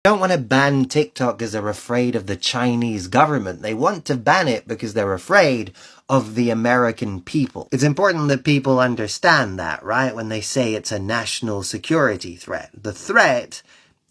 They don't want to ban TikTok because they're afraid of the Chinese government. They want to ban it because they're afraid of the American people. It's important that people understand that, right? When they say it's a national security threat. The threat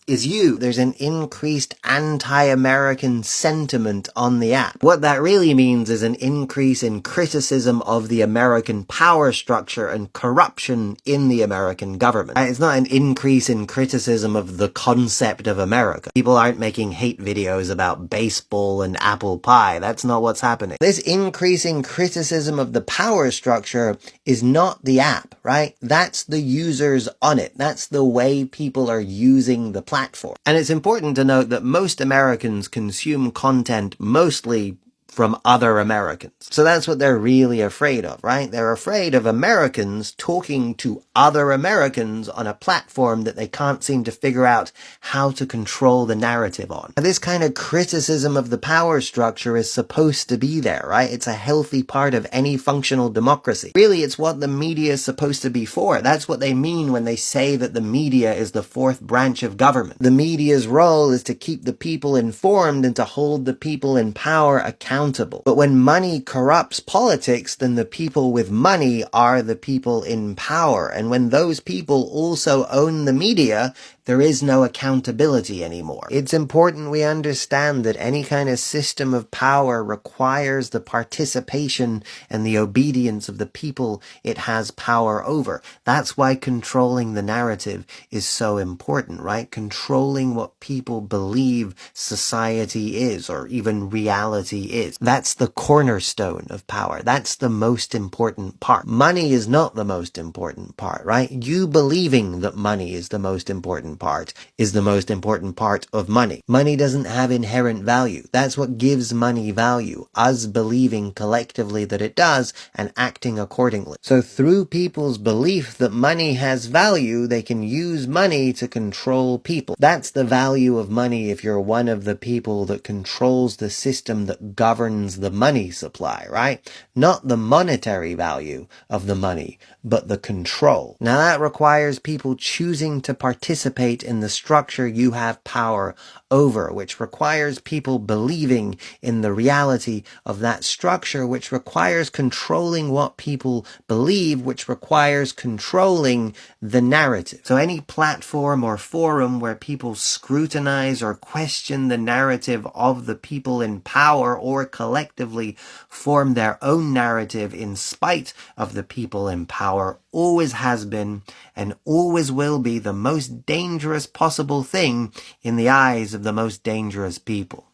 is you. There's an increased anti-American sentiment on the app. What that really means is an increase in criticism of the American power structure and corruption in the American government. It's not an increase in criticism of the concept of America. People aren't making hate videos about baseball and apple pie. That's not what's happening. This increasing criticism of the power structure is not the app, right? That's the users on it. That's the way people are using the platform. And it's important to note that most Americans consume content mostly from other Americans. So that's what they're really afraid of, right? They're afraid of Americans talking to other Americans on a platform that they can't seem to figure out how to control the narrative on. Now, this kind of criticism of the power structure is supposed to be there, right? It's a healthy part of any functional democracy. Really, it's what the media is supposed to be for. That's what they mean when they say that the media is the fourth branch of government. The media's role is to keep the people informed and to hold the people in power accountable. But when money corrupts politics, then the people with money are the people in power. And when those people also own the media, there is no accountability anymore. It's important we understand that any kind of system of power requires the participation and the obedience of the people it has power over. That's why controlling the narrative is so important, right? Controlling what people believe society is, or even reality is. That's the cornerstone of power. That's the most important part. Money is not the most important part, right? You believing that money is the most important part is the most important part of money. Money doesn't have inherent value. That's what gives money value. Us believing collectively that it does and acting accordingly. So through people's belief that money has value, they can use money to control people. That's the value of money if you're one of the people that controls the system that governs the money supply, right? Not the monetary value of the money, but the control. Now that requires people choosing to participate in the structure you have power over, which requires people believing in the reality of that structure, which requires controlling what people believe, which requires controlling the narrative. So any platform or forum where people scrutinize or question the narrative of the people in power or collectively form their own narrative in spite of the people in power always has been and always will be the most dangerous possible thing in the eyes of the most dangerous people.